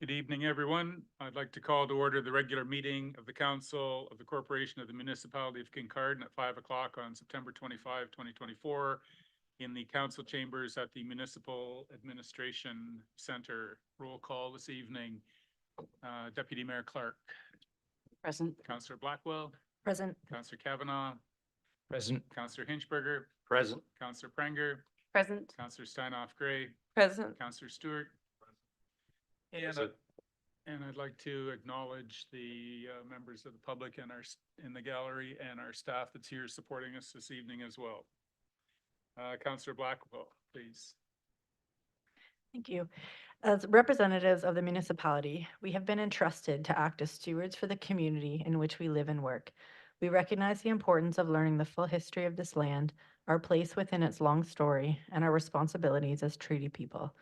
Good evening, everyone. I'd like to call to order the regular meeting of the Council of the Corporation of the Municipality of Kincardine at 5 o'clock on September 25, 2024 in the council chambers at the Municipal Administration Center. Roll call this evening. Deputy Mayor Clark. Present. Councillor Blackwell. Present. Councillor Kavanaugh. Present. Councillor Hinchberger. Present. Councillor Prenger. Present. Councillor Steinoff-Gray. Present. Councillor Stewart. And I'd like to acknowledge the members of the public and in the gallery and our staff that's here supporting us this evening as well. Councillor Blackwell, please. Thank you. As representatives of the municipality, we have been entrusted to act as stewards for the community in which we live and work. We recognize the importance of learning the full history of this land, our place within its long story, and our responsibilities as treaty people.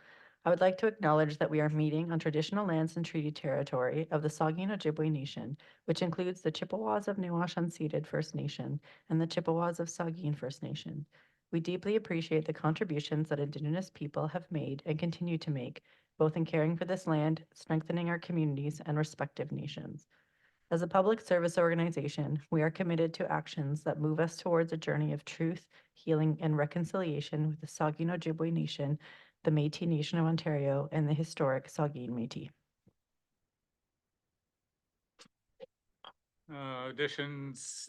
I would like to acknowledge that we are meeting on traditional lands and treaty territory of the Saugeen Ojibwe Nation, which includes the Chippewas of Nuwash Unceded First Nation and the Chippewas of Saugeen First Nation. We deeply appreciate the contributions that Indigenous people have made and continue to make, both in caring for this land, strengthening our communities, and respective nations. As a public service organization, we are committed to actions that move us towards a journey of truth, healing, and reconciliation with the Saugeen Ojibwe Nation, the Métis Nation of Ontario, and the historic Saugeen Métis.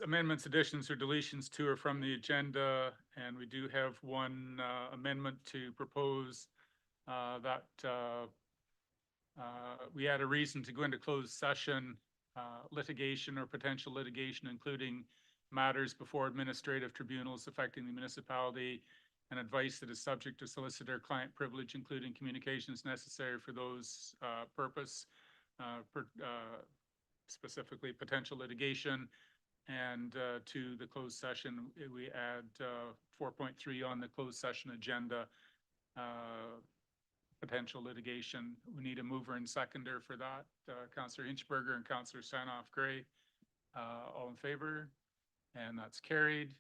Amendments, additions, or deletions to or from the agenda, and we do have one amendment to propose that we had a reason to go into closed session, litigation or potential litigation, including matters before administrative tribunals affecting the municipality, and advice that is subject to solicitor-client privilege, including communications necessary for those purpose, specifically potential litigation. And to the closed session, we add 4.3 on the closed session agenda, potential litigation. We need a mover and seconder for that. Councillor Hinchberger and Councillor Steinoff-Gray, all in favor, and that's carried.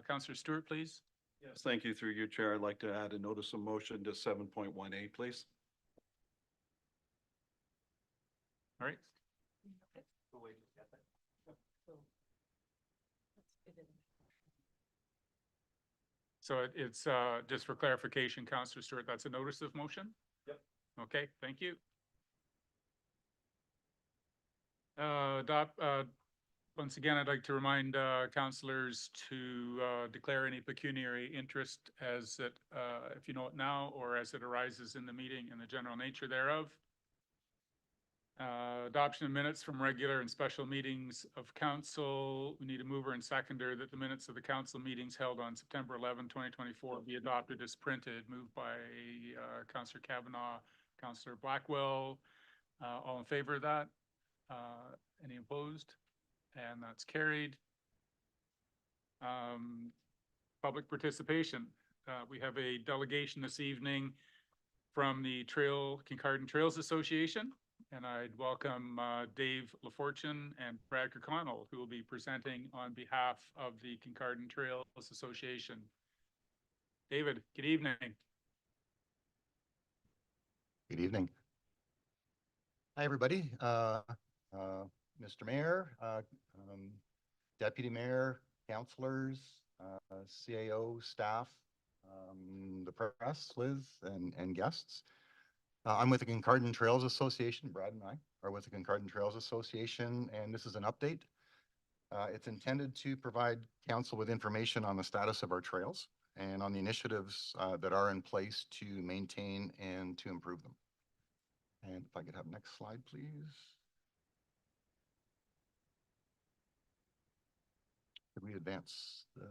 Councillor Stewart, please. Yes, thank you. Through you, Chair, I'd like to add a notice of motion to 7.18, please. All right. So it's just for clarification, Councillor Stewart, that's a notice of motion? Yep. Okay, thank you. Once again, I'd like to remind councillors to declare any pecuniary interest as it, if you know it now, or as it arises in the meeting and the general nature thereof. Adoption of minutes from regular and special meetings of council. We need a mover and seconder that the minutes of the council meetings held on September 11, 2024 be adopted as printed. Moved by Councillor Kavanaugh, Councillor Blackwell. All in favor of that? Any opposed? And that's carried. Public participation. We have a delegation this evening from the Kincardine Trails Association, and I'd welcome Dave LaFortune and Brad Kirkconnell, who will be presenting on behalf of the Kincardine Trails Association. David, good evening. Good evening. Hi, everybody. Mr. Mayor, Deputy Mayor, councillors, CAO staff, the press, Liz, and guests. I'm with the Kincardine Trails Association. Brad and I are with the Kincardine Trails Association, and this is an update. It's intended to provide council with information on the status of our trails and on the initiatives that are in place to maintain and to improve them. And if I could have next slide, please. Could we advance the...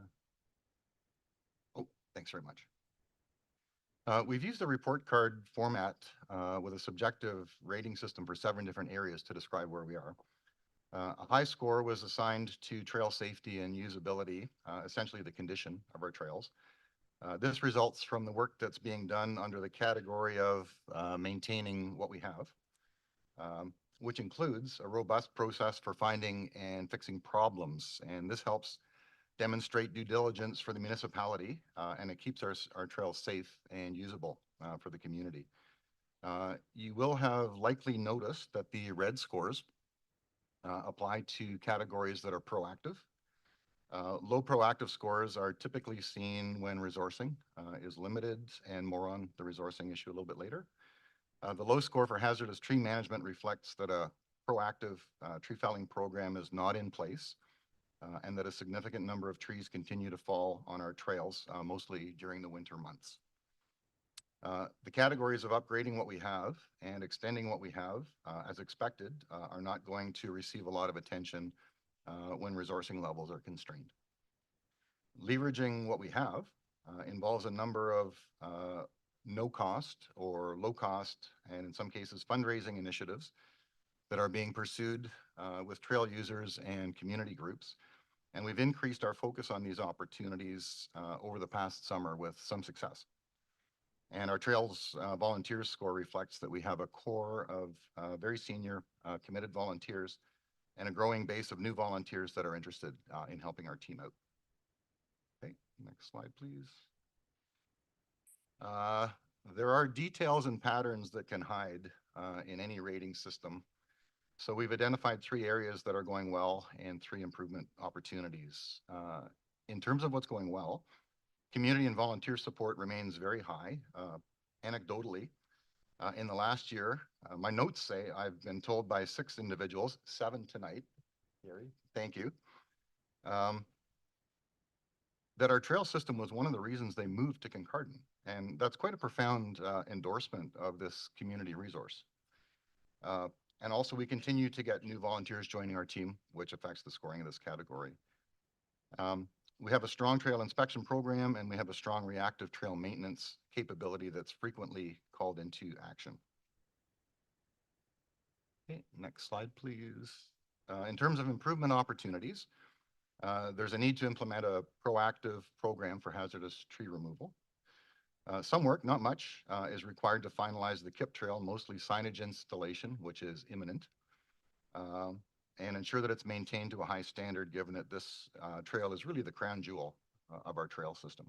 Oh, thanks very much. We've used the report card format with a subjective rating system for 7 different areas to describe where we are. A high score was assigned to trail safety and usability, essentially the condition of our trails. This results from the work that's being done under the category of maintaining what we have, which includes a robust process for finding and fixing problems. And this helps demonstrate due diligence for the municipality, and it keeps our trails safe and usable for the community. You will have likely noticed that the red scores apply to categories that are proactive. Low proactive scores are typically seen when resourcing is limited, and more on the resourcing issue a little bit later. The low score for hazardous tree management reflects that a proactive tree felling program is not in place, and that a significant number of trees continue to fall on our trails, mostly during the winter months. The categories of upgrading what we have and extending what we have, as expected, are not going to receive a lot of attention when resourcing levels are constrained. Leveraging what we have involves a number of no cost or low cost, and in some cases fundraising initiatives that are being pursued with trail users and community groups. And we've increased our focus on these opportunities over the past summer with some success. And our Trails volunteers score reflects that we have a core of very senior committed volunteers and a growing base of new volunteers that are interested in helping our team out. Okay, next slide, please. There are details and patterns that can hide in any rating system. So we've identified 3 areas that are going well and 3 improvement opportunities. In terms of what's going well, community and volunteer support remains very high. Anecdotally, in the last year, my notes say I've been told by 6 individuals, 7 tonight, Gary, thank you, that our trail system was one of the reasons they moved to Kincardine. And that's quite a profound endorsement of this community resource. And also we continue to get new volunteers joining our team, which affects the scoring of this category. We have a strong trail inspection program, and we have a strong reactive trail maintenance capability that's frequently called into action. Okay, next slide, please. In terms of improvement opportunities, there's a need to implement a proactive program for hazardous tree removal. Some work, not much, is required to finalize the KIP trail, mostly signage installation, which is imminent, and ensure that it's maintained to a high standard, given that this trail is really the crown jewel of our trail system.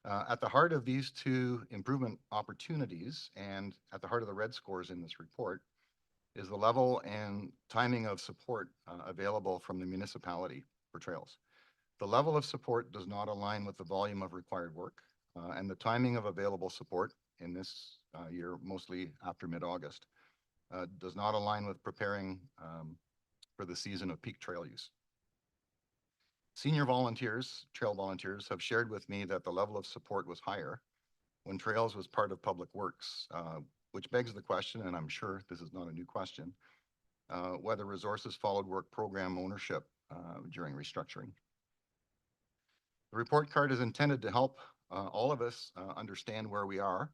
At the heart of these 2 improvement opportunities, and at the heart of the red scores in this report, is the level and timing of support available from the municipality for trails. The level of support does not align with the volume of required work, and the timing of available support in this year, mostly after mid-August, does not align with preparing for the season of peak trail use. Senior volunteers, trail volunteers, have shared with me that the level of support was higher when trails was part of public works, which begs the question, and I'm sure this is not a new question, whether resources followed work program ownership during restructuring. The report card is intended to help all of us understand where we are.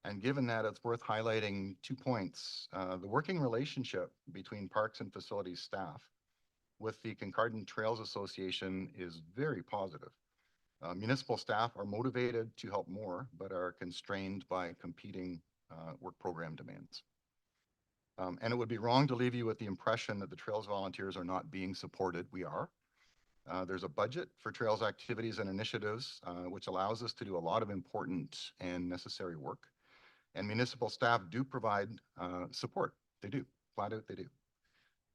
And given that, it's worth highlighting 2 points. The working relationship between Parks and Facilities staff with the Kincardine Trails Association is very positive. Municipal staff are motivated to help more, but are constrained by competing work program demands. And it would be wrong to leave you with the impression that the Trails volunteers are not being supported. We are. There's a budget for Trails activities and initiatives, which allows us to do a lot of important and necessary work. And municipal staff do provide support. They do, flat out they do.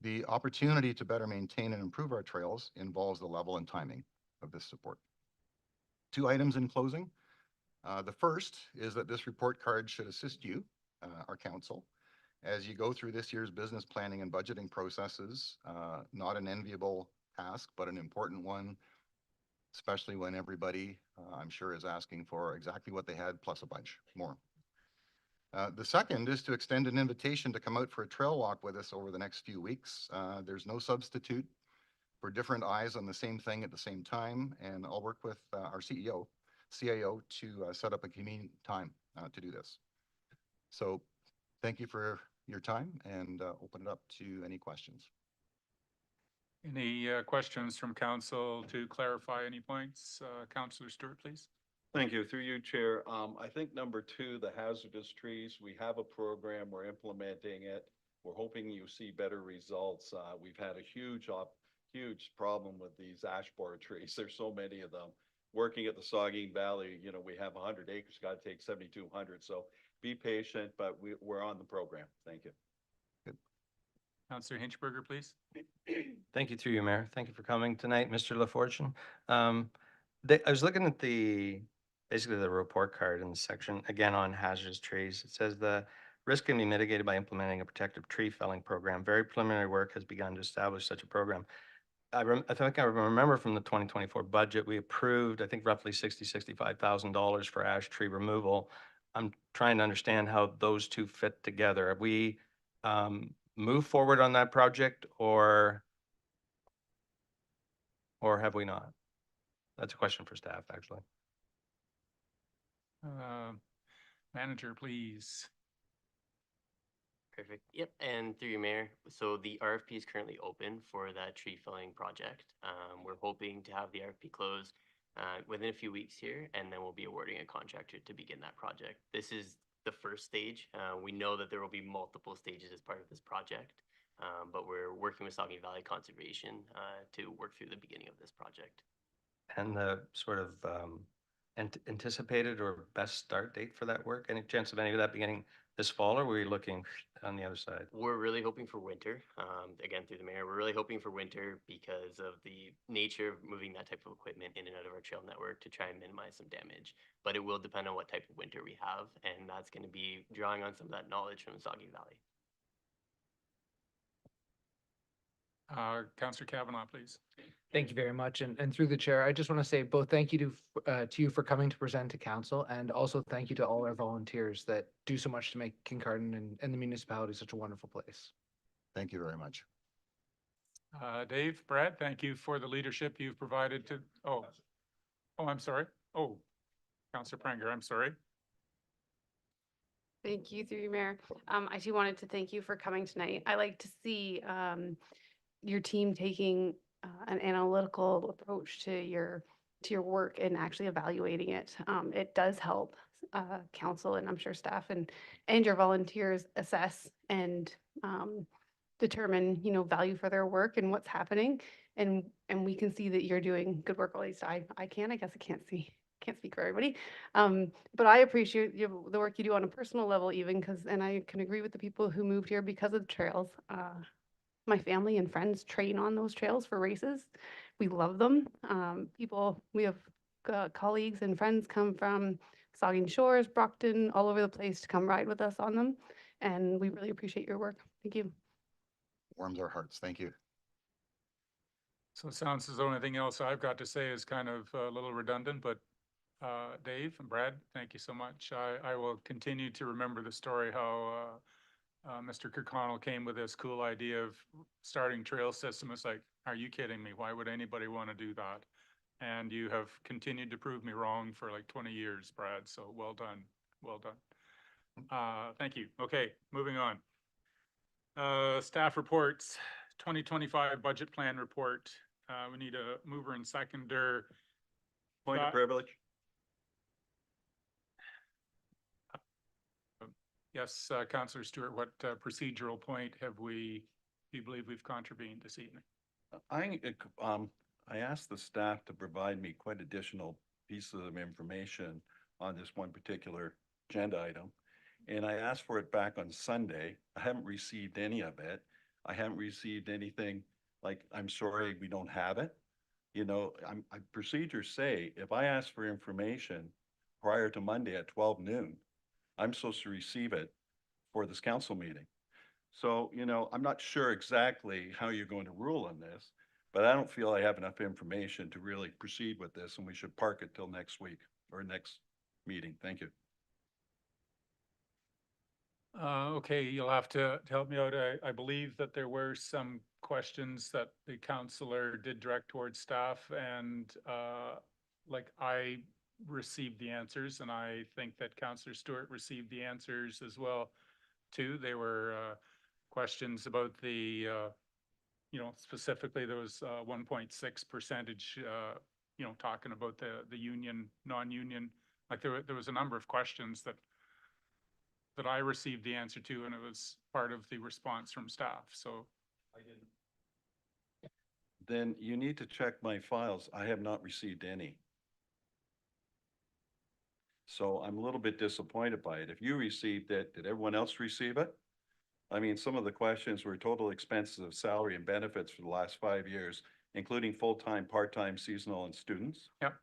The opportunity to better maintain and improve our trails involves the level and timing of this support. 2 items in closing. The first is that this report card should assist you, our council, as you go through this year's business planning and budgeting processes. Not an enviable task, but an important one, especially when everybody, I'm sure, is asking for exactly what they had plus a bunch more. The second is to extend an invitation to come out for a trail walk with us over the next few weeks. There's no substitute for different eyes on the same thing at the same time, and I'll work with our CAO to set up a convenient time to do this. So thank you for your time, and open it up to any questions. Any questions from council to clarify any points? Councillor Stewart, please. Thank you. Through you, Chair. I think number 2, the hazardous trees, we have a program, we're implementing it. We're hoping you see better results. We've had a huge problem with these ash borer trees. There's so many of them. Working at the Saugeen Valley, we have 100 acres, got to take 7,200. So be patient, but we're on the program. Thank you. Counselor Hinchberger, please. Thank you through you, Mayor. Thank you for coming tonight, Mr. LaFortune. I was looking at basically the report card in the section, again, on hazardous trees. It says the risk can be mitigated by implementing a protective tree felling program. Very preliminary work has begun to establish such a program. I think I remember from the 2024 budget, we approved, I think roughly $65,000 for ash tree removal. I'm trying to understand how those two fit together. Have we moved forward on that project or have we not? That's a question for staff, actually. Manager, please. Perfect. Yep. And through your mayor, so the RFP is currently open for that tree felling project. We're hoping to have the RFP closed within a few weeks here, and then we'll be awarding a contractor to begin that project. This is the first stage. We know that there will be multiple stages as part of this project, but we're working with Saugeen Valley Conservation to work through the beginning of this project. And the sort of anticipated or best start date for that work? Any chance of any of that beginning this fall, or were we looking on the other side? We're really hoping for winter. Again, through the mayor, we're really hoping for winter because of the nature of moving that type of equipment in and out of our trail network to try and minimize some damage. But it will depend on what type of winter we have, and that's going to be drawing on some of that knowledge from Saugeen Valley. Counselor Kavanaugh, please. Thank you very much. And through the chair, I just want to say both thank you to you for coming to present to council, and also thank you to all our volunteers that do so much to make Kincardine and the municipality such a wonderful place. Thank you very much. Dave, Brad, thank you for the leadership you've provided to, I'm sorry. Oh, Counselor Pranger, I'm sorry. Thank you, through you, Mayor. I too wanted to thank you for coming tonight. I like to see your team taking an analytical approach to your work and actually evaluating it. It does help council, and I'm sure staff and your volunteers assess and determine, value for their work and what's happening. And we can see that you're doing good work. At least I can. I guess I can't speak for everybody. But I appreciate the work you do on a personal level, even and I can agree with the people who moved here because of the trails. My family and friends train on those trails for races. We love them. We have colleagues and friends come from Saugeen Shores, Brockton, all over the place to come ride with us on them. And we really appreciate your work. Thank you. Warms our hearts. Thank you. So it sounds as though anything else I've got to say is kind of a little redundant, but Dave and Brad, thank you so much. I will continue to remember the story how Mr. Kirkconnell came with this cool idea of starting trail system. It's like, are you kidding me? Why would anybody want to do that? And you have continued to prove me wrong for like 20 years, Brad. So well done. Well done. Thank you. Okay, moving on. Staff reports, 2025 budget plan report. We need a mover and seconder. Point of privilege. Yes, Councillor Stewart, what procedural point do you believe we've contravened this evening? I asked the staff to provide me quite additional pieces of information on this one particular agenda item. And I asked for it back on Sunday. I haven't received any of it. I haven't received anything like, I'm sorry, we don't have it. Procedures say if I ask for information prior to Monday at 12 noon, I'm supposed to receive it for this council meeting. So, I'm not sure exactly how you're going to rule on this, but I don't feel I have enough information to really proceed with this, and we should park it till next week or next meeting. Thank you. Okay, you'll have to help me out. I believe that there were some questions that the councillor did direct towards staff, and I received the answers, and I think that Councillor Stewart received the answers as well too. They were questions about the specifically there was 1.6%, talking about the union, non-union. Like there was a number of questions that I received the answer to, and it was part of the response from staff. So I didn't. Then you need to check my files. I have not received any. So I'm a little bit disappointed by it. If you received it, did everyone else receive it? I mean, some of the questions were total expenses of salary and benefits for the last 5 years, including full-time, part-time, seasonal, and students. Yep.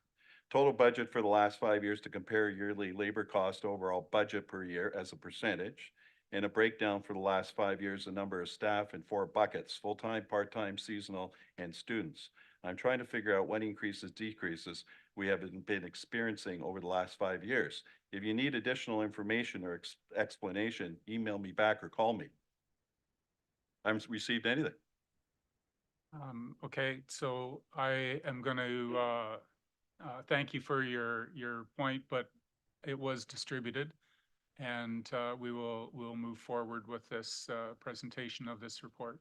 Total budget for the last 5 years to compare yearly labor cost overall budget per year as a percentage. And a breakdown for the last 5 years, the number of staff in 4 buckets, full-time, part-time, seasonal, and students. I'm trying to figure out what increases, decreases we have been experiencing over the last 5 years. If you need additional information or explanation, email me back or call me. I haven't received anything. Okay, so I am going to thank you for your point, but it was distributed. And we'll move forward with this presentation of this report.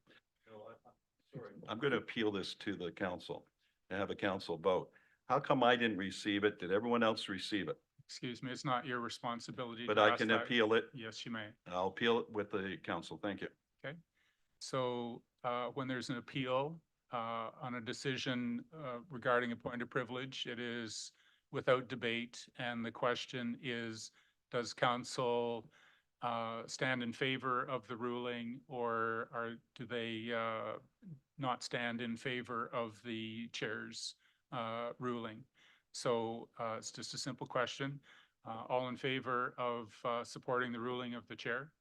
I'm going to appeal this to the council and have a council vote. How come I didn't receive it? Did everyone else receive it? Excuse me, it's not your responsibility. But to I ask can that. appeal it. Yes, you may. I'll appeal it with the council. Thank you. Okay. So when there's an appeal on a decision regarding a point of privilege, it is without debate. And the question is, does council stand in favor of the ruling, or do they not stand in favor of the chair's ruling? So it's just a simple question. All in favor of supporting the ruling of the chair?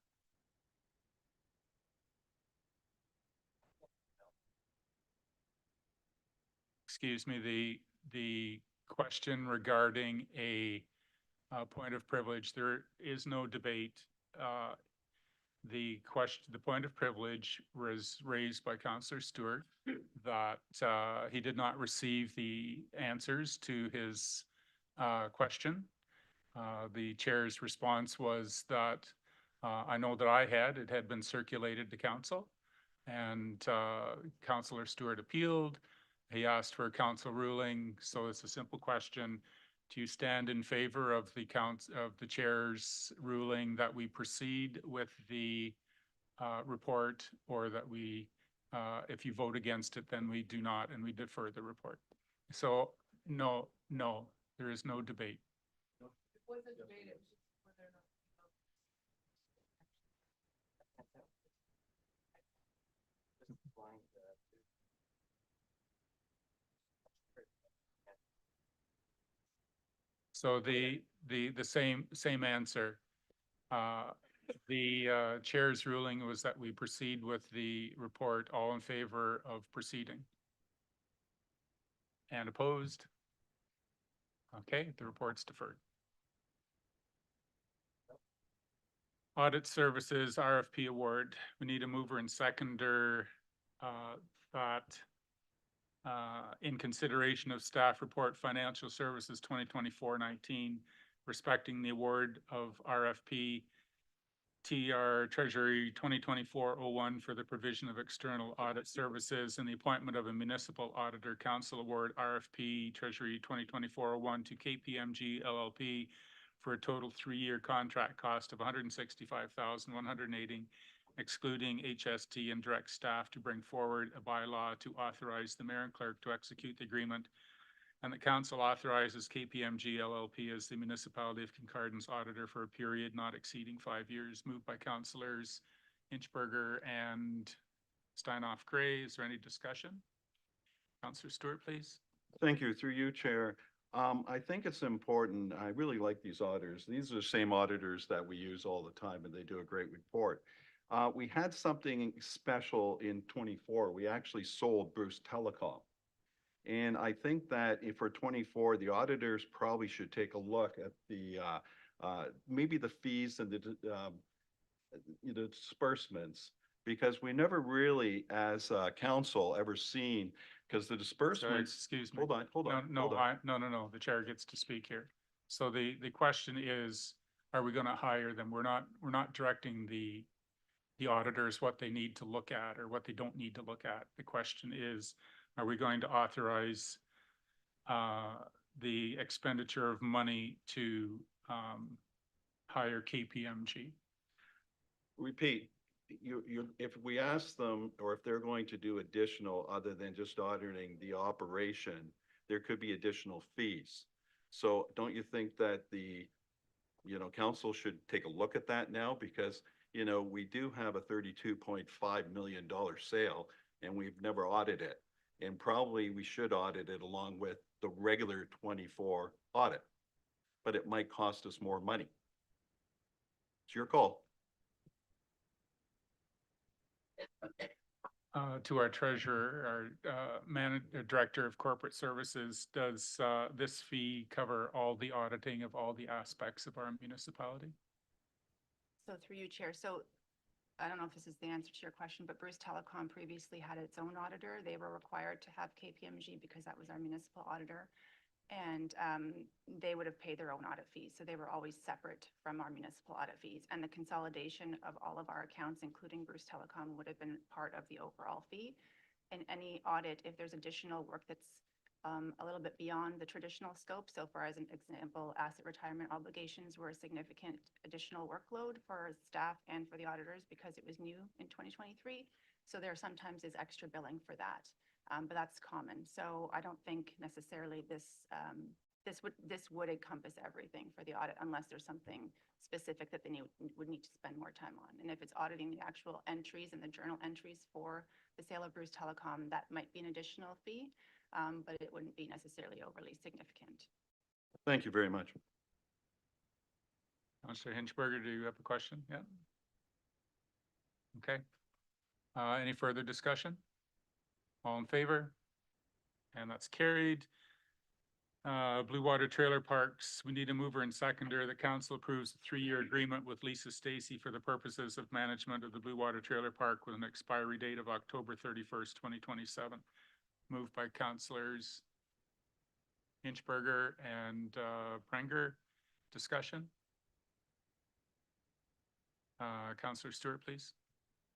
Excuse me, the question regarding a point of privilege, there is no debate. The point of privilege was raised by Councillor Stewart that he did not receive the answers to his question. The chair's response was that I know that it had been circulated to council, and Councillor Stewart appealed. He asked for a council ruling, so it's a simple question. Do you stand in favor of the chair's ruling that we proceed with the report, or that we, if you vote against it, then we do not and we defer the report? So no, there is no debate. So the same answer. The chair's ruling was that we proceed with the report. All in favor of proceeding? And opposed? Okay, the report's deferred. Audit Services RFP award. We need a mover and seconder that in consideration of staff report financial services 2024-19 respecting the award of RFP TR Treasury 2024-01 for the provision of external audit services and the appointment of a municipal auditor council award RFP Treasury 2024-01 to KPMG LLP for a total 3-year contract cost of $165,180, excluding HST and direct staff, to bring forward a bylaw to authorize the mayor and clerk to execute the agreement, and the council authorizes KPMG LLP as the municipality of Kincardin's auditor for a period not exceeding 5 years. Moved by councillors Inchberger and Steinoff Gray. Is there any discussion? Councillor Stewart, please. Thank you. Through you, Chair. I think it's important. I really like these auditors. These are the same auditors that we use all the time, and they do a great report. We had something special in 24. We actually sold Bruce Telecom. And I think that if for 24, the auditors probably should take a look at the maybe the fees and the disbursements, because we never really, as council, ever seen, because the Sorry, disbursements. excuse me. Hold on. No. The chair gets to speak here. So the question is, are we going to hire them? We're not directing the auditors what they need to look at or what they don't need to look at. The question is, are we going to authorize the expenditure of money to hire KPMG? Repeat, if we ask them, or if they're going to do additional other than just auditing the operation, there could be additional fees. So don't you think that the council should take a look at that now because, we do have a $32.5 million sale and we've never audited it. And probably we should audit it along with the regular 24 audit, but it might cost us more money. It's your call. To our treasurer, our director of corporate services, does this fee cover all the auditing of all the aspects of our municipality? So through you, Chair. So I don't know if this is the answer to your question, but Bruce Telecom previously had its own auditor. They were required to have KPMG because that was our municipal auditor. And they would have paid their own audit fees. So they were always separate from our municipal audit fees. And the consolidation of all of our accounts, including Bruce Telecom, would have been part of the overall fee. And any audit, if there's additional work that's a little bit beyond the traditional scope. So far as an example, asset retirement obligations were a significant additional workload for staff and for the auditors because it was new in 2023. So there sometimes is extra billing for that. But that's common. So I don't think necessarily this would encompass everything for the audit unless there's something specific that they would need to spend more time on. And if it's auditing the actual entries and the journal entries for the sale of Bruce Telecom, that might be an additional fee, but it wouldn't be necessarily overly significant. Thank you very much. Councillor Hinchberger, do you have a question? Yeah. Okay. Any further discussion? All in favor? And that's carried. Blue Water Trailer Parks, we need a mover and seconder. The council approves a 3-year agreement with Lisa Stacy for the purposes of management of the Blue Water Trailer Park with an expiry date of October 31st, 2027. Moved by councillors Hinchberger and Prenger. Discussion? Councillor Stewart, please.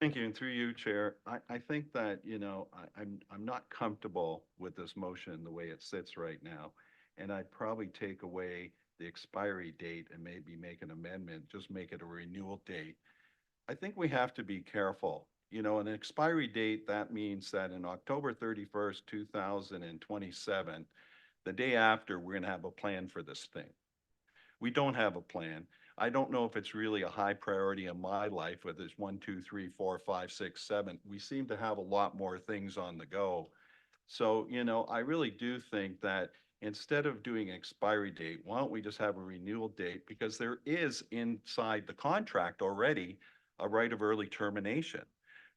Thank you. And through you, Chair, I think that, I'm not comfortable with this motion the way it sits right now. And I'd probably take away the expiry date and maybe make an amendment, just make it a renewal date. I think we have to be careful. An expiry date, that means that in October 31st, 2027, the day after, we're going to have a plan for this thing. We don't have a plan. I don't know if it's really a high priority in my life, whether it's 1, 2, 3, 4, 5, 6, 7. We seem to have a lot more things on the go. So, I really do think that instead of doing an expiry date, why don't we just have a renewal date? Because there is inside the contract already a right of early termination.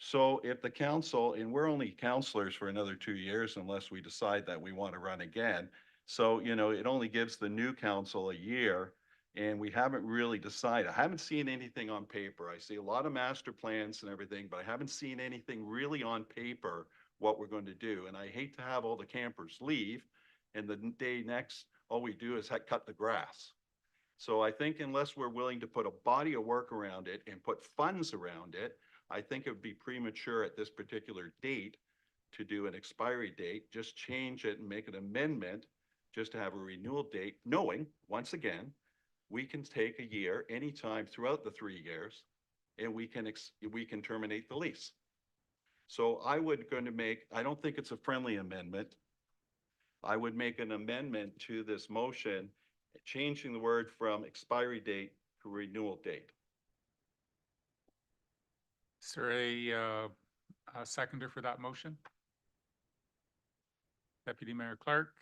So if the council, and we're only councillors for another 2 years unless we decide that we want to run again. So, it only gives the new council a year. And we haven't really decided. I haven't seen anything on paper. I see a lot of master plans and everything, but I haven't seen anything really on paper what we're going to do. And I hate to have all the campers leave and the day next, all we do is cut the grass. So I think unless we're willing to put a body of work around it and put funds around it, I think it would be premature at this particular date to do an expiry date. Just change it and make an amendment just to have a renewal date, knowing, once again, we can take a year anytime throughout the 3 years and we can terminate the lease. So I don't think it's a friendly amendment. I would make an amendment to this motion, changing the word from expiry date to renewal date. Is there a seconder for that motion? Deputy Mayor Clark,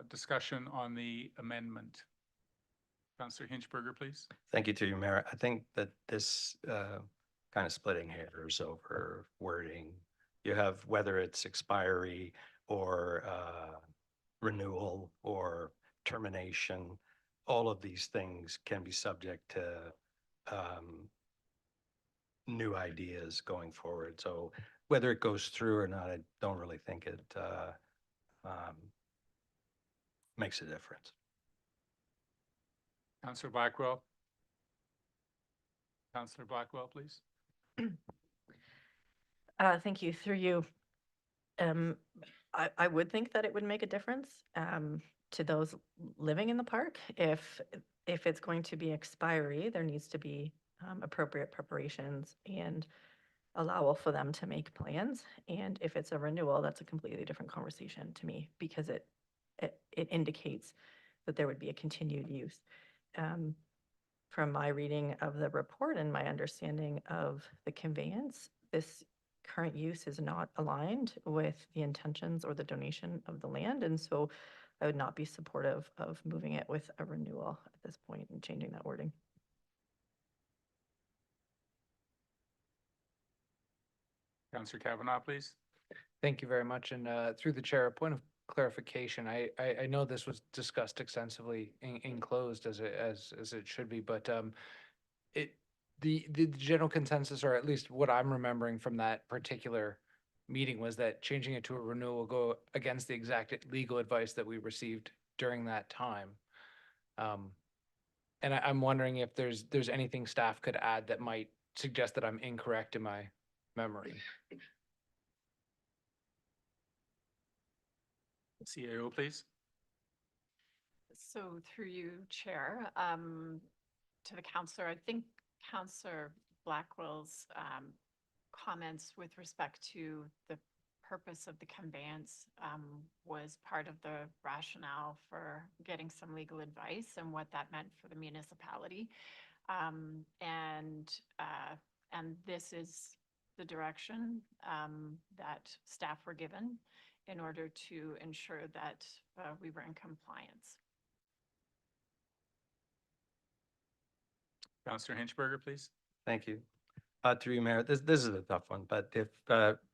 discussion on the amendment. Councillor Hinchberger, please. Thank you to you, Mayor. I think that this kind of splitting hairs over wording. You have whether it's expiry or renewal or termination. All of these things can be subject to new ideas going forward. So whether it goes through or not, I don't really think it makes a difference. Councillor Blackwell. Councillor Blackwell, please. Thank you. Through you. I would think that it would make a difference to those living in the park. If it's going to be expiry, there needs to be appropriate preparations and allowable for them to make plans. And if it's a renewal, that's a completely different conversation to me because it indicates that there would be a continued use. from my reading of the report and my understanding of the conveyance, this current use is not aligned with the intentions or the donation of the land. And so I would not be supportive of moving it with a renewal at this point and changing that wording. Councillor Kavanaugh, please. Thank you very much. And through the chair, a point of clarification. I know this was discussed extensively in closed as it should be, but the general consensus, or at least what I'm remembering from that particular meeting, was that changing it to a renewal will go against the exact legal advice that we received during that time. And I'm wondering if there's anything staff could add that might suggest that I'm incorrect in my memory. CAO, please. So through you, Chair, to the counselor, I think Counselor Blackwell's comments with respect to the purpose of the conveyance was part of the rationale for getting some legal advice and what that meant for the municipality. And this is the direction that staff were given in order to ensure that we were in compliance. Councillor Hinchberger, please. Thank you. Through you, Mayor, this is a tough one, but if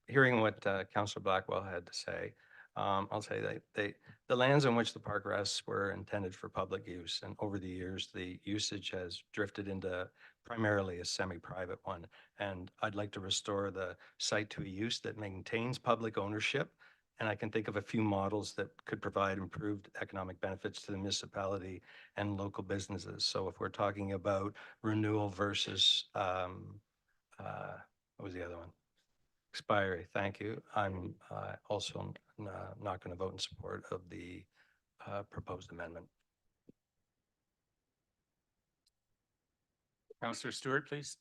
hearing what Councillor Blackwell had to say, I'll say that the lands on which the park rests were intended for public use, and over the years, the usage has drifted into primarily a semi-private one. And I'd like to restore the site to a use that maintains public ownership. And I can think of a few models that could provide improved economic benefits to the municipality and local businesses. So if we're talking about renewal versus, what was the other one? Expiry, thank you. I'm also not going to vote in support of the proposed amendment. Councillor Stewart, please.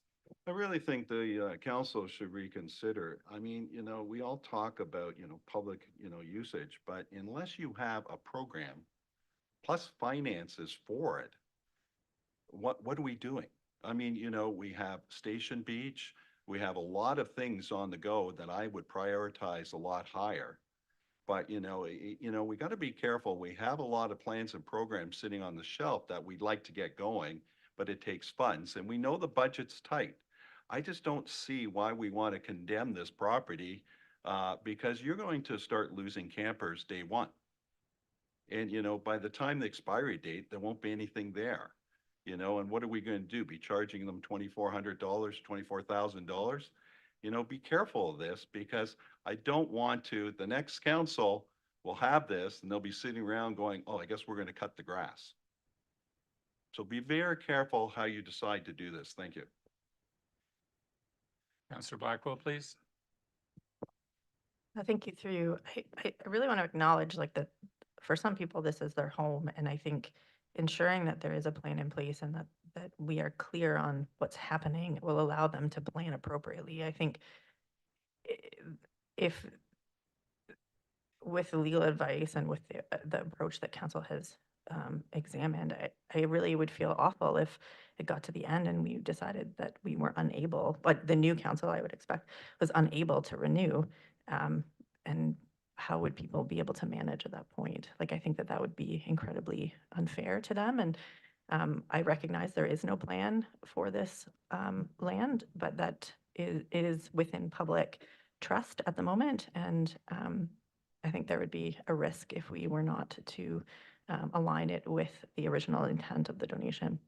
I really think the council should reconsider. I mean, we all talk about, public, usage, but unless you have a program plus finances for it, what are we doing? I mean, we have Station Beach, we have a lot of things on the go that I would prioritize a lot higher. But, we got to be careful. We have a lot of plans and programs sitting on the shelf that we'd like to get going, but it takes funds, and we know the budget's tight. I just don't see why we want to condemn this property because you're going to start losing campers day one. And, by the time the expiry date, there won't be anything there. And what are we going to do? Be charging them $2,400, $24,000? Be careful of this because I don't want to, the next council will have this and they'll be sitting around going, oh, I guess we're going to cut the grass. So be very careful how you decide to do this. Thank you. Councillor Blackwell, please. I think you through. I really want to acknowledge that for some people, this is their home. And I think ensuring that there is a plan in place and that we are clear on what's happening will allow them to plan appropriately. I think if with the legal advice and with the approach that council has examined, I really would feel awful if it got to the end and we decided that we were unable, but the new council, I would expect, was unable to renew. And how would people be able to manage at that point? I think that would be incredibly unfair to them. And I recognize there is no plan for this land, but that it is within public trust at the moment. And I think there would be a risk if we were not to align it with the original intent of the donation.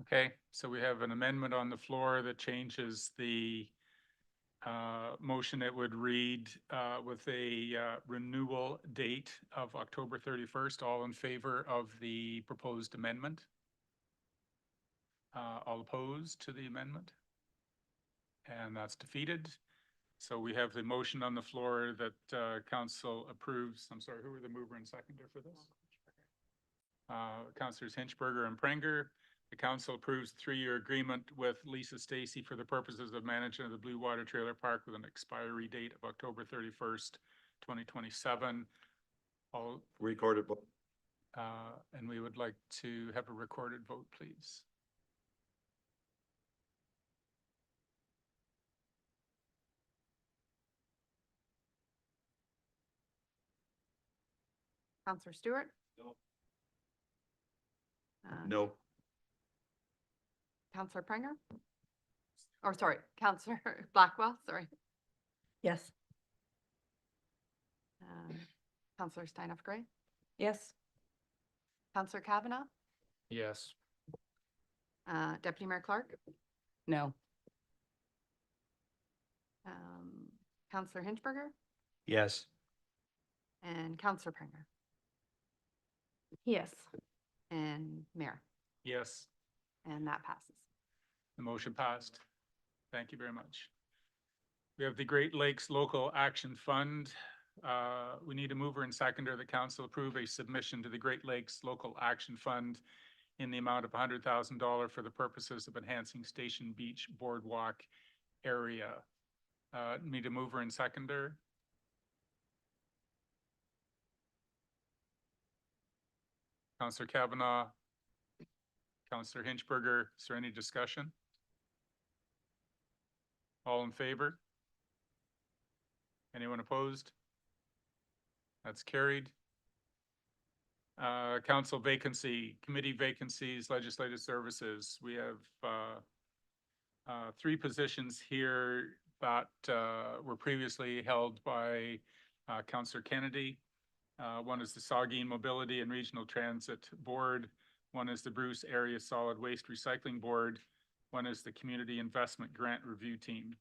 Okay, so we have an amendment on the floor that changes the motion. It would read with a renewal date of October 31st. All in favor of the proposed amendment? All opposed to the amendment? And that's defeated. So we have the motion on the floor that council approves. I'm sorry, who were the mover and seconder for this? Councillors Hinchberger and Prenger. The council approves the 3-year agreement with Lisa Stacy for the purposes of management of the Blue Water Trailer Park with an expiry date of October 31st, 2027. All Recorded vote. And we would like to have a recorded vote, please. Counselor Stewart? No. No. Counselor Pranger? Or sorry, Counselor Blackwell, sorry. Yes. Counselor Steinhoff Gray? Yes. Counselor Kavanaugh? Yes. Deputy Mayor Clark? No. Counselor Hinchberger? Yes. And Counselor Pranger? Yes. And Mayor? Yes, And that passes. the motion passed. Thank you very much. We have the Great Lakes Local Action Fund. We need a mover and seconder. The council approve a submission to the Great Lakes Local Action Fund in the amount of $100,000 for the purposes of enhancing Station Beach Boardwalk area. Need a mover and seconder. Councillor Kavanaugh, Councillor Hinchberger, is there any discussion? All in favor? Anyone opposed? That's carried. Council vacancy, committee vacancies, legislative services. We have 3 positions here that were previously held by Councillor Kennedy. One is the Saugeen Mobility and Regional Transit Board. One is the Bruce Area Solid Waste Recycling Board. One is the Community Investment Grant Review Team.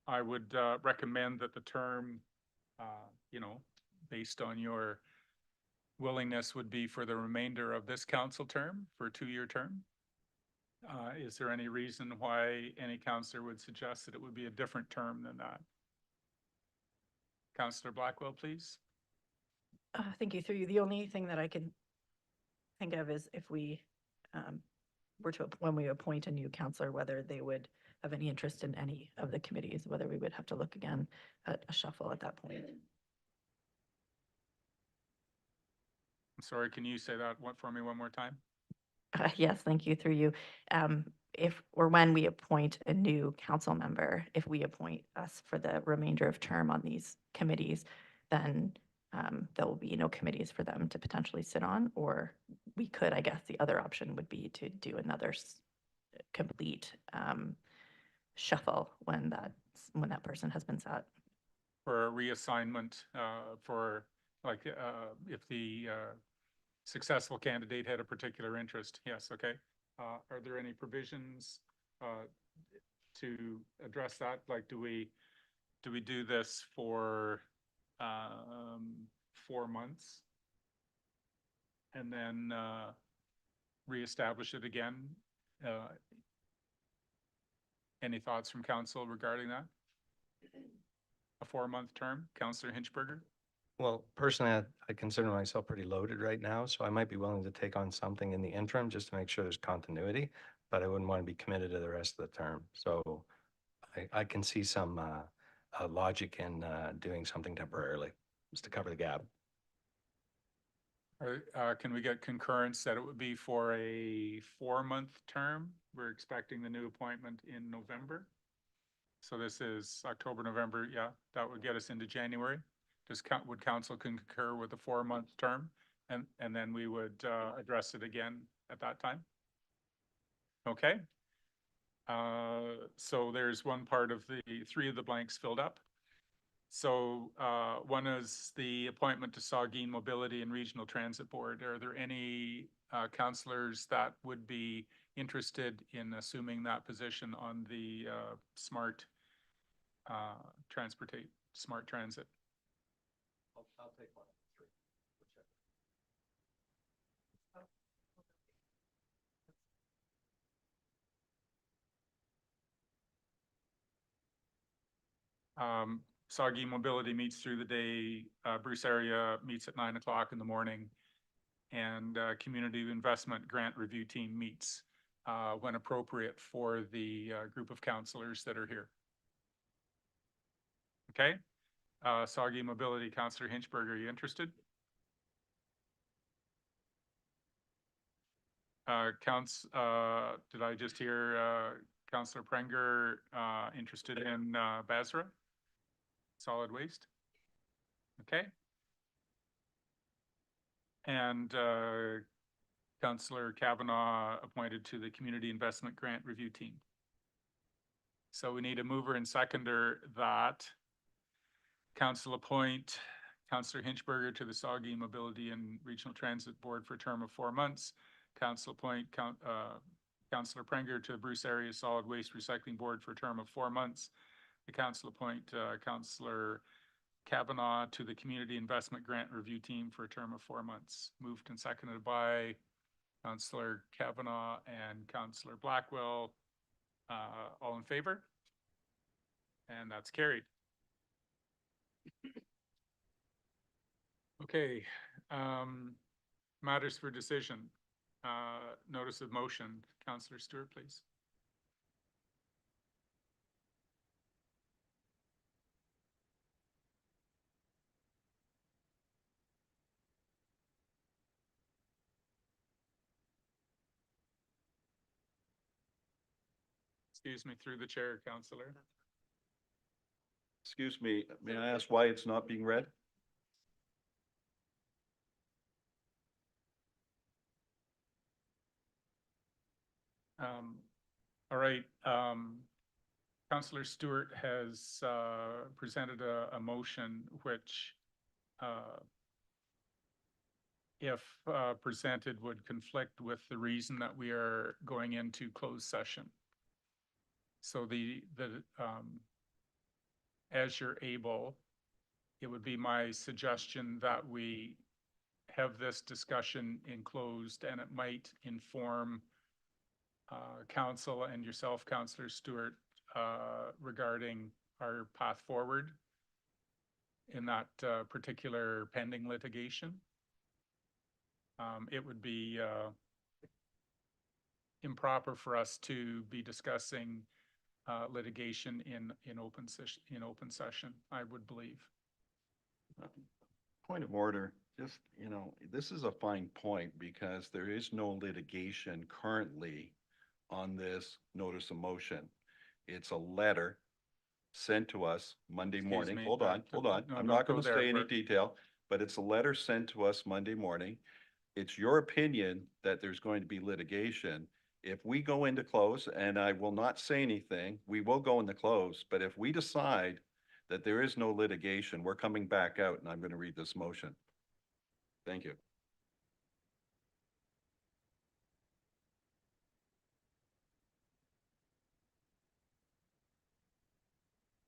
I would recommend that the term, based on your willingness, would be for the remainder of this council term, for a 2-year term. Is there any reason why any councillor would suggest that it would be a different term than that? Councillor Blackwell, please. Thank you. Through you. The only thing that I can think of is if we were to, when we appoint a new counselor, whether they would have any interest in any of the committees, whether we would have to look again at a shuffle at that point. I'm sorry, can you say that for me one more time? Yes, thank you. Through you. If or when we appoint a new council member, if we appoint us for the remainder of term on these committees, then there will be no committees for them to potentially sit on, or we could, I guess the other option would be to do another complete shuffle when that person has been set. For a reassignment, for like, if the successful candidate had a particular interest. Yes, okay. Are there any provisions to address that? Like, do we do this for 4 months and then reestablish it again? Any thoughts from council regarding that? A 4-month term, Councillor Hinchberger? Well, personally, I consider myself pretty loaded right now, so I might be willing to take on something in the interim just to make sure there's continuity, but I wouldn't want to be committed to the rest of the term. So I can see some logic in doing something temporarily, just to cover the gap. Can we get concurrence that it would be for a 4-month term? We're expecting the new appointment in November. So this is October, November. Yeah, that would get us into January. Would council concur with a 4-month term? And then we would address it again at that time? Okay. So there's one part of the 3 of the blanks filled up. So one is the appointment to Saugeen Mobility and Regional Transit Board. Are there any councillors that would be interested in assuming that position on the smart transit? I'll take one. Saugeen Mobility meets through the day. Bruce Area meets at 9 o'clock in the morning. And Community Investment Grant Review Team meets when appropriate for the group of councillors that are here. Okay. Soggy Mobility, Councillor Hinchberg, are you interested? Did I just hear, Councillor Prenger, interested in, Basra? Solid waste? Okay. And, Councillor Kavanaugh appointed to the Community Investment Grant Review Team. So we need a mover and seconder that council appoint Councillor Hinchberger to the Soggy Mobility and Regional Transit Board for a term of 4 months. Council appoint Councillor Prenger to the Bruce Area Solid Waste Recycling Board for a term of 4 months. The council appoint Councillor Kavanaugh to the Community Investment Grant Review Team for a term of 4 months. Moved and seconded by Councillor Kavanaugh and Councillor Blackwell. All in favor? And that's carried. Okay, matters for decision. Notice of motion. Councillor Stewart, please. Excuse me, through the chair, Councillor. Excuse me, may I ask why it's not being read? All right. Councillor Stewart has presented a motion which, if presented, would conflict with the reason that we are going into closed session. So as you're able, it would be my suggestion that we have this discussion in closed, and it might inform council and yourself, Councillor Stewart, regarding our path forward in that particular pending litigation. It would be improper for us to be discussing litigation in open session, I would believe. Point of order, just, this is a fine point because there is no litigation currently on this notice of motion. It's a letter sent to us Monday Excuse morning. me, Hold on. no, I'm don't not go going to there. say any We're- detail, but it's a letter sent to us Monday morning. It's your opinion that there's going to be litigation. If we go into close, and I will not say anything, we will go into close, but if we decide that there is no litigation, we're coming back out and I'm going to read this motion. Thank you.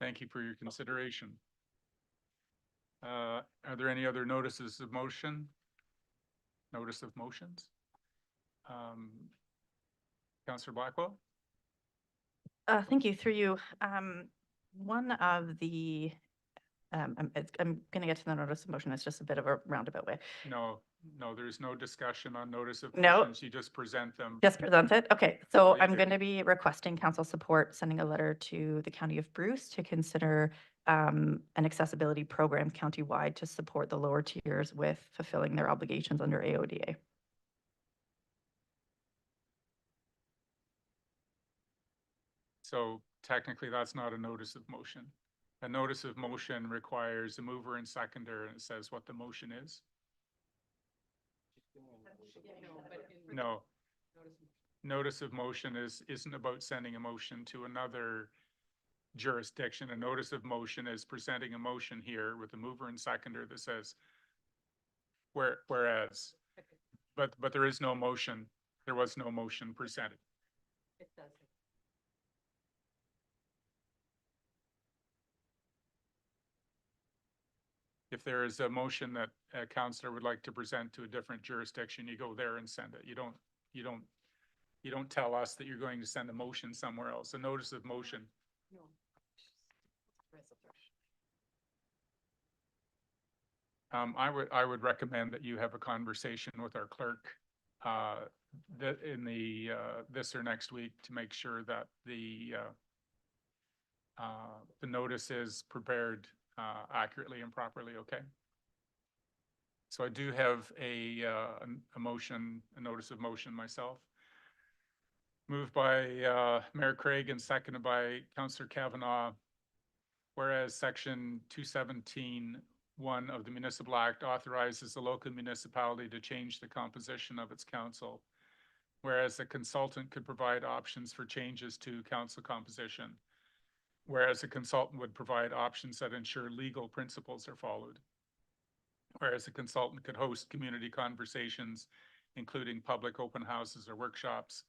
Thank you for your consideration. Are there any other notices of motion? Notice of motions? Councillor Blackwell? Thank you. Through you. One of the, I'm going to get to the notice of motion. It's just a bit of a roundabout way. No, there's no discussion on notice of No. motions. You just present them. Just present it? Okay, so Please I'm do. going to be requesting council support, sending a letter to the County of Bruce to consider an accessibility program countywide to support the lower tiers with fulfilling their obligations under AODA. So technically, that's not a notice of motion. A notice of motion requires a mover and seconder, and it says what the motion is. No. Notice of motion isn't about sending a motion to another jurisdiction. A notice of motion is presenting a motion here with a mover and seconder that says whereas, but there is no motion. There was no motion presented. It does. If there is a motion that a councillor would like to present to a different jurisdiction, you go there and send it. You don't tell us that you're going to send a motion somewhere else. A notice of motion. I would recommend that you have a conversation with our clerk this or next week to make sure that the notice is prepared accurately and properly, okay? So I do have a motion, a notice of motion myself. Moved by Mayor Craig and seconded by Councillor Kavanaugh. Whereas section 217(1) of the Municipal Act authorizes the local municipality to change the composition of its council. Whereas a consultant could provide options for changes to council composition. Whereas a consultant would provide options that ensure legal principles are followed. Whereas a consultant could host community conversations, including public open houses or workshops.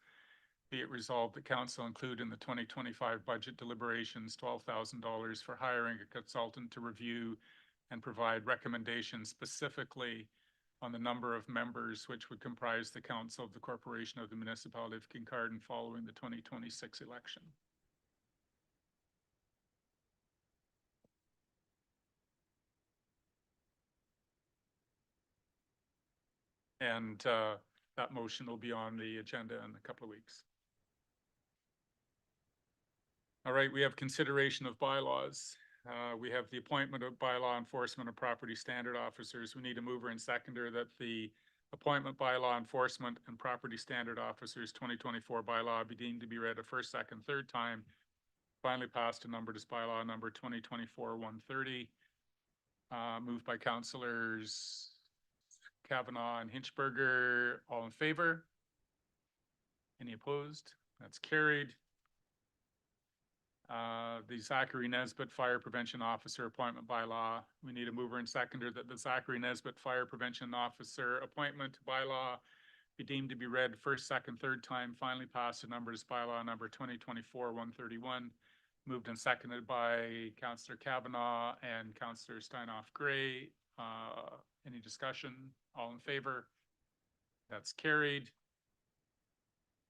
Be it resolved that council include in the 2025 budget deliberations $12,000 for hiring a consultant to review and provide recommendations specifically on the number of members which would comprise the council of the corporation of the municipality of Kincardine following the 2026 election. And that motion will be on the agenda in a couple of weeks. All right, we have consideration of bylaws. We have the appointment of bylaw enforcement and property standard officers. We need a mover and seconder that the appointment bylaw enforcement and property standard officers 2024 bylaw be deemed to be read a first, second, third time. Finally passed and numbered as bylaw number 2024-130. Moved by councillors Kavanaugh and Hinchberger. All in favor? Any opposed? That's carried. The Zachary Nesbitt Fire Prevention Officer Appointment Bylaw. We need a mover and seconder that the Zachary Nesbitt Fire Prevention Officer Appointment Bylaw be deemed to be read first, second, third time, finally passed and numbered as bylaw number 2024-131. Moved and seconded by Councillor Kavanaugh and Councillor Steinoff Gray. Any discussion? All in favor? That's carried.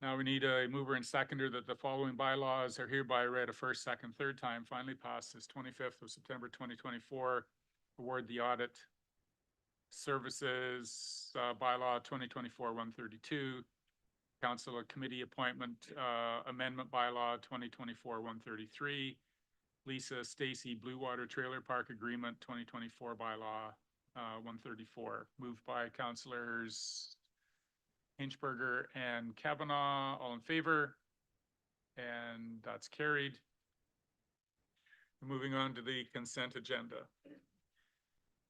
Now we need a mover and seconder that the following bylaws are hereby read a first, second, third time, finally passed this 25th of September 2024. Award the audit services bylaw 2024-132. Council Committee Appointment Amendment Bylaw 2024-133. Lisa Stacy Blue Water Trailer Park Agreement 2024 Bylaw 134. Moved by Councillors Hinchberger and Kavanaugh. All in favor? And that's carried. Moving on to the consent agenda.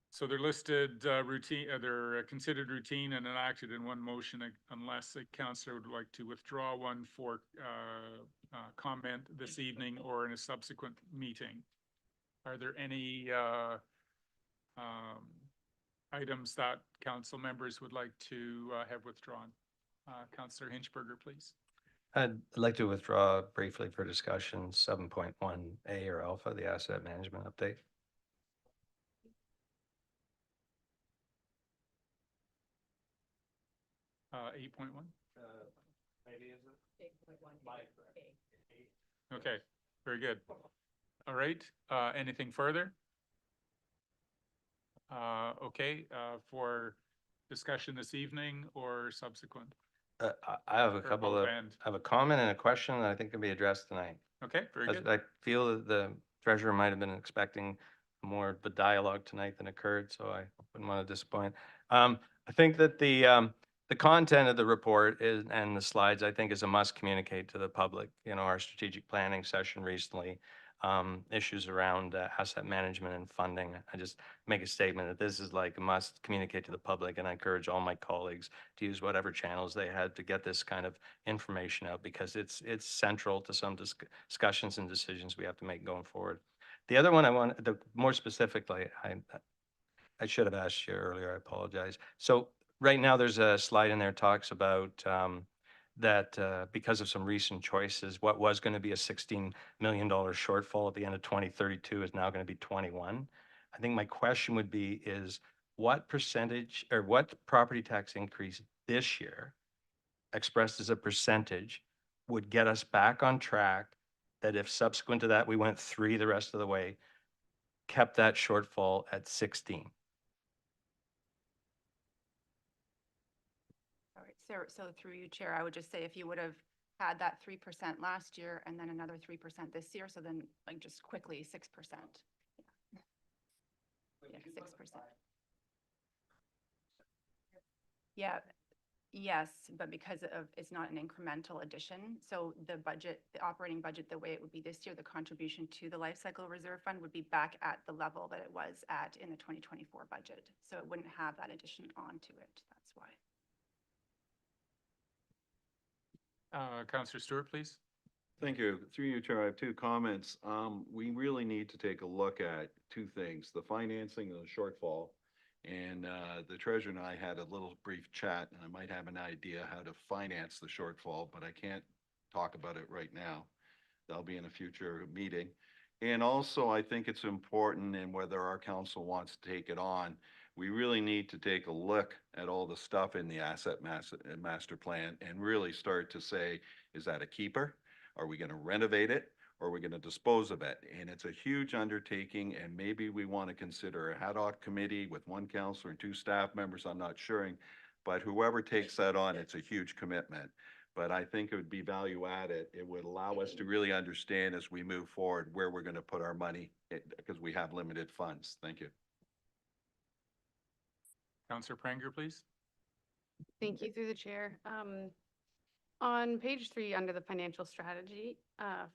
So they're listed routine, they're considered routine and enacted in one motion unless a councillor would like to withdraw one for comment this evening or in a subsequent meeting. Are there any items that council members would like to have withdrawn? Councillor Hinchberger, please. I'd like to withdraw briefly for discussion 7.1A or alpha, the asset management update. Uh, 8.1? Maybe is it? 8.1. Okay, very good. All right, anything further? Okay, for discussion this evening or subsequent? I have a Or couple both of, and? I have a comment and a question that I think can be addressed tonight. Okay, very As good. I feel that the treasurer might have been expecting more of a dialogue tonight than occurred, so I wouldn't want to disappoint. I think that the content of the report is, and the slides, I think, is a must communicate to the public. You know, our strategic planning session recently, issues around asset management and funding. I just make a statement that this is like a must communicate to the public, and I encourage all my colleagues to use whatever channels they had to get this kind of information out, because it's central to some discussions and decisions we have to make going forward. The other one I want, more specifically, I should have asked you earlier, I apologize. So right now there's a slide in there talks about that because of some recent choices, what was going to be a $16 million shortfall at the end of 2032 is now going to be 21. I think my question would be is what percentage or what property tax increase this year, expressed as a percentage, would get us back on track, that if subsequent to that we went 3 the rest of the way, kept that shortfall at 16? All right, so through you, Chair, I would just say if you would have had that 3% last year and then another 3% this year, so then like just quickly 6%. Yeah, 6%. Yeah, yes, but because of, it's not an incremental addition. So the budget, the operating budget, the way it would be this year, the contribution to the life cycle reserve fund would be back at the level that it was at in the 2024 budget. So it wouldn't have that addition onto it. That's why. Councillor Stewart, please. Thank you. Through you, Chair, I have two comments. We really need to take a look at two things, the financing of the shortfall. And the treasurer and I had a little brief chat, and I might have an idea how to finance the shortfall, but I can't talk about it right now. That'll be in a future meeting. And also, I think it's important in whether our council wants to take it on. We really need to take a look at all the stuff in the master plan and really start to say, is that a keeper? Are we going to renovate it? Or are we going to dispose of it? And it's a huge undertaking, and maybe we want to consider a ad hoc committee with one counselor and two staff members, I'm not sure. But whoever takes that on, it's a huge commitment. But I think it would be value added. It would allow us to really understand as we move forward where we're going to put our money because we have limited funds. Thank you. Councillor Pranger, please. Thank you through the chair. On page 3, under the financial strategy,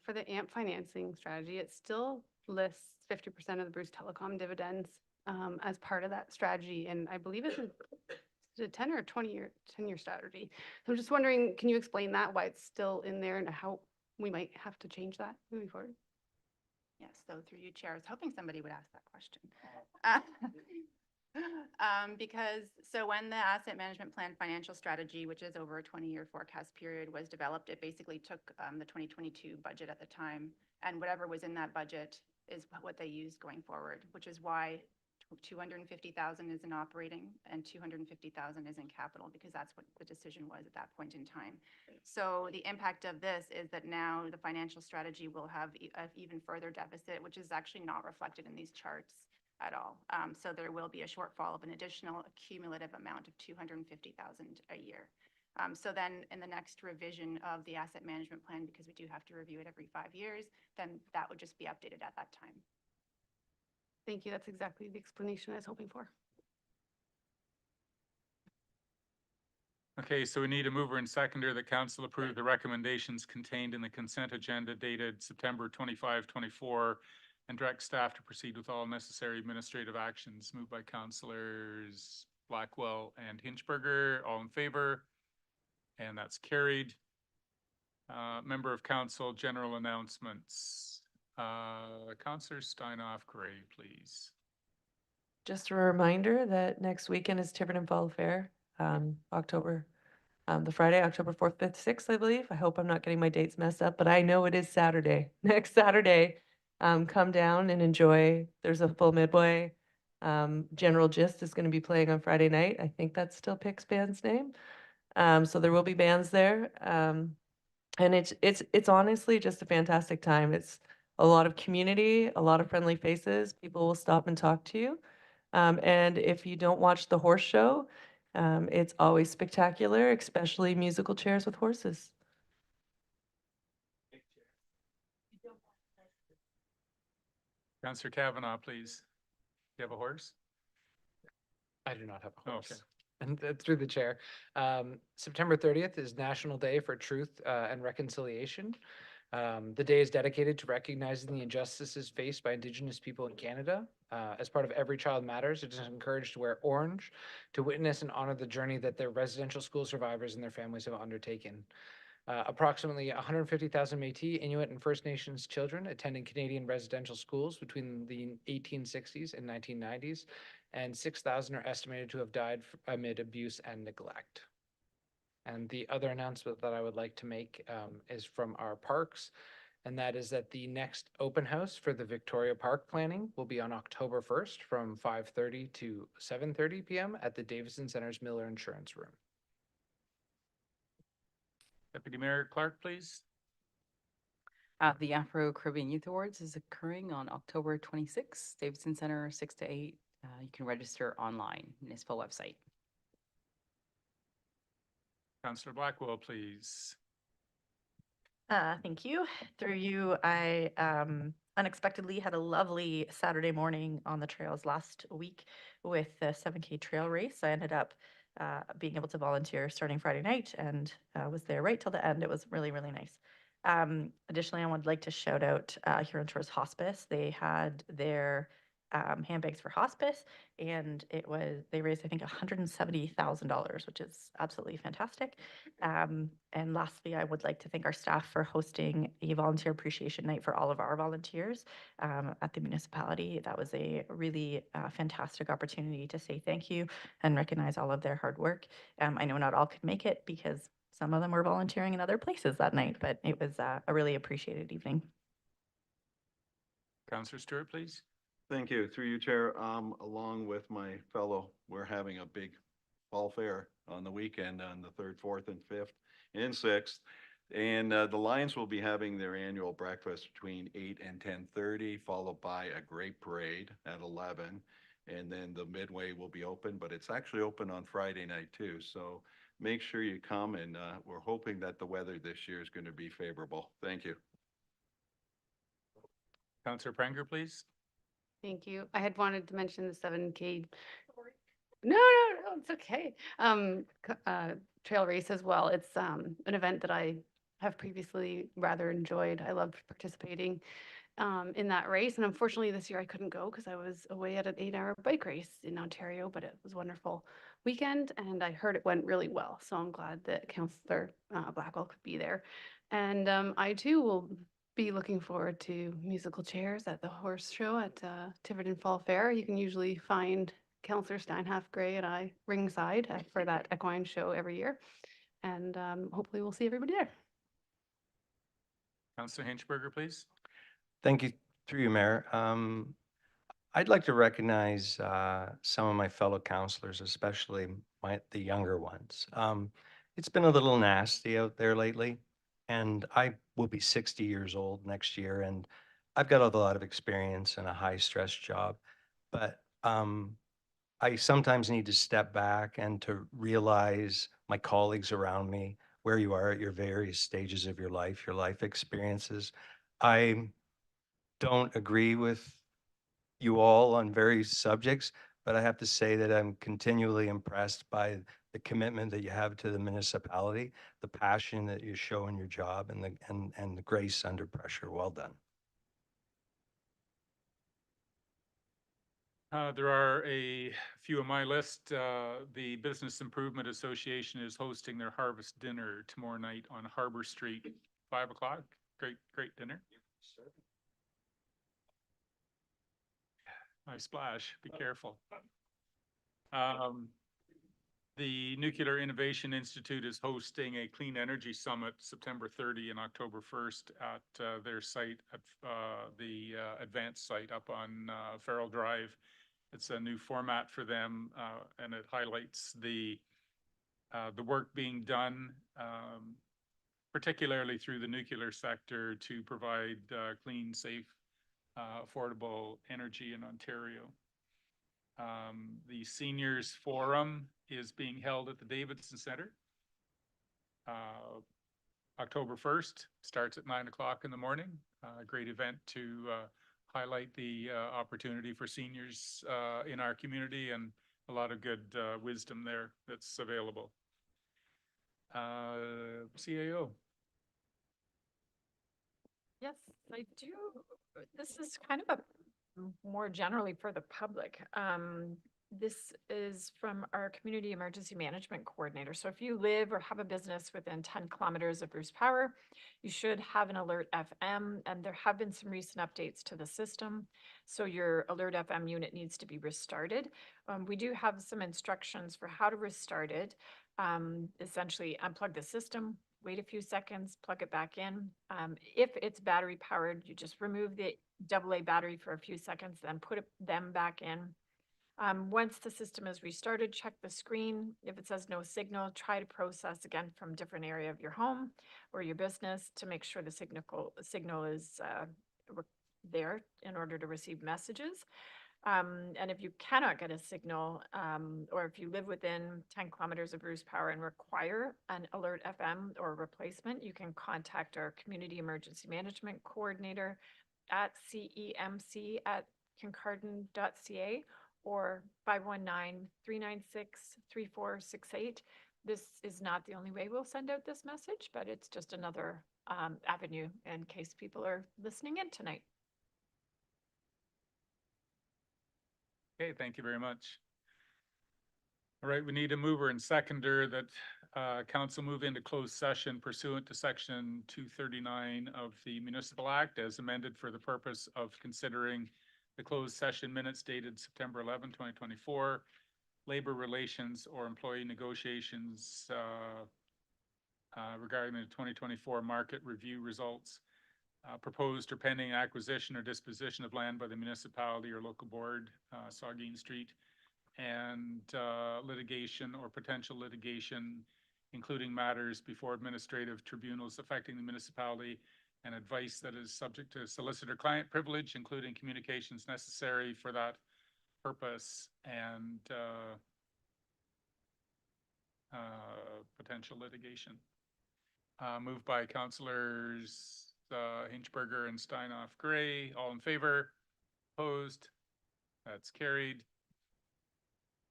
for the AMP financing strategy, it still lists 50% of the Bruce Telecom dividends as part of that strategy. And I believe it's a 10 or 20-year strategy. So I'm just wondering, can you explain that, why it's still in there and how we might have to change that moving forward? Yes, so through you, Chair, I was hoping somebody would ask that question. Because, so when the asset management plan financial strategy, which is over a 20-year forecast period, was developed, it basically took the 2022 budget at the time, and whatever was in that budget is what they used going forward, which is why 250,000 is in operating and 250,000 is in capital, because that's what the decision was at that point in time. So the impact of this is that now the financial strategy will have an even further deficit, which is actually not reflected in these charts at all. So there will be a shortfall of an additional cumulative amount of 250,000 a year. So then in the next revision of the asset management plan, because we do have to review it every 5 years, then that would just be updated at that time. Thank you. That's exactly the explanation I was hoping for. Okay, so we need a mover and seconder that council approve the recommendations contained in the consent agenda dated September 25, 24, and direct staff to proceed with all necessary administrative actions. Moved by councillors Blackwell and Hinchberger. All in favor? And that's carried. Member of council, general announcements. Councillor Steinoff Gray, please. Just a reminder that next weekend is Tiverton Fall Fair, the Friday, October 4th, 5th, 6th, I believe. I hope I'm not getting my dates messed up, but I know it is Saturday. Next Saturday, come down and enjoy. There's a full midway. General Gist is going to be playing on Friday night. I think that's still Pick's band's name. So there will be bands there. And it's honestly just a fantastic time. It's a lot of community, a lot of friendly faces. People will stop and talk to you. And if you don't watch the horse show, it's always spectacular, especially musical chairs with horses. Councillor Kavanaugh, please. You have a horse? I do not have a horse. Okay. And through the chair, September 30th is National Day for Truth and Reconciliation. The day is dedicated to recognizing the injustices faced by Indigenous people in Canada. As part of Every Child Matters, it is encouraged to wear orange to witness and honor the journey that their residential school survivors and their families have undertaken. Approximately 150,000 Métis, Inuit, and First Nations children attended Canadian residential schools between the 1860s and 1990s, and 6,000 are estimated to have died amid abuse and neglect. And the other announcement that I would like to make is from our parks, and that is that the next open house for the Victoria Park planning will be on October 1st from 5:30 to 7:30 p.m. at the Davison Center's Miller Insurance Room. Deputy Mayor Clark, please. The Afro-Caribbean Youth Awards is occurring on October 26th, Davidson Center, 6 to 8. You can register online, municipal website. Councillor Blackwell, please. Thank you. Through you, I unexpectedly had a lovely Saturday morning on the trails last week with the 7K trail race. I ended up being able to volunteer starting Friday night and was there right till the end. It was really, really nice. Additionally, I would like to shout out Huron Shores Hospice. They had their handbags for hospice, and they raised, I think, $170,000, which is absolutely fantastic. And lastly, I would like to thank our staff for hosting a volunteer appreciation night for all of our volunteers at the municipality. That was a really fantastic opportunity to say thank you and recognize all of their hard work. I know not all could make it because some of them were volunteering in other places that night, but it was a really appreciated evening. Councillor Stewart, please. Thank you. Through you, Chair, along with my fellow, we're having a big fall fair on the weekend on the 3rd, 4th, and 5th and 6th. And the Lions will be having their annual breakfast between 8 and 10:30, followed by a great parade at 11. And then the midway will be open, but it's actually open on Friday night too. So make sure you come, and we're hoping that the weather this year is going to be favorable. Thank you. Councillor Pranger, please. Thank you. I had wanted to mention the 7K. No, it's okay. Trail race as well. It's an event that I have previously rather enjoyed. I loved participating in that race. And unfortunately, this year I couldn't go because I was away at an 8-hour bike race in Ontario, but it was a wonderful weekend and I heard it went really well. So I'm glad that Councillor Blackwell could be there. And I too will be looking forward to musical chairs at the horse show at Tiverton Fall Fair. You can usually find Councillor Steinhalf Gray and I ringside for that equine show every year. And hopefully we'll see everybody there. Councillor Hinchberger, please. Thank you, through you, Mayor. I'd like to recognize some of my fellow councillors, especially the younger ones. It's been a little nasty out there lately, and I will be 60 years old next year, and I've got a lot of experience in a high-stress job, but I sometimes need to step back and to realize my colleagues around me, where you are at your various stages of your life experiences. I don't agree with you all on various subjects, but I have to say that I'm continually impressed by the commitment that you have to the municipality, the passion that you show in your job, and the grace under pressure. Well done. There are a few on my list. The Business Improvement Association is hosting their harvest dinner tomorrow night on Harbor Street, 5 o'clock. Great dinner. Nice splash. Be careful. The Nuclear Innovation Institute is hosting a Clean Energy Summit September 30 and October 1st at their site, at the advanced site up on Farrell Drive. It's a new format for them, and it highlights the work being done, particularly through the nuclear sector, to provide clean, safe, affordable energy in Ontario. The Seniors Forum is being held at the Davidson Centre. October 1st, starts at 9 o'clock in the morning. A great event to highlight the opportunity for seniors in our community, and a lot of good wisdom there that's available. CAO. Yes, I do. This is kind of a more generally for the public. This is from our Community Emergency Management Coordinator. So if you live or have a business within 10 kilometers of Bruce Power, you should have an Alert FM, and there have been some recent updates to the system. So your Alert FM unit needs to be restarted. We do have some instructions for how to restart it. Essentially unplug the system, wait a few seconds, plug it back in. If it's battery powered, you just remove the AA battery for a few seconds, then put them back in. Once the system is restarted, check the screen. If it says no signal, try to process again from different area of your home or your business to make sure the signal is there in order to receive messages. And if you cannot get a signal, or if you live within 10 kilometers of Bruce Power and require an Alert FM or replacement, you can contact our Community Emergency Management Coordinator at cemc@kincardine.ca or 519-396-3468. This is not the only way we'll send out this message, but it's just another avenue in case people are listening in tonight. Okay, thank you very much. All right, we need a mover and seconder that council move into closed session pursuant to section 239 of the Municipal Act as amended for the purpose of considering the closed session minutes dated September 11, 2024, labor relations or employee negotiations regarding the 2024 market review results, proposed or pending acquisition or disposition of land by the municipality or local board, Saugeen Street, and litigation or potential litigation, including matters before administrative tribunals affecting the municipality, and advice that is subject to solicitor-client privilege, including communications necessary for that purpose, and potential litigation. Moved by councillors Hinchberger and Steinoff Gray. All in favor? Opposed? That's carried.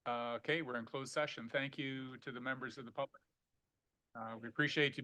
Okay, we're in closed session. Thank you to the members of the public. We appreciate you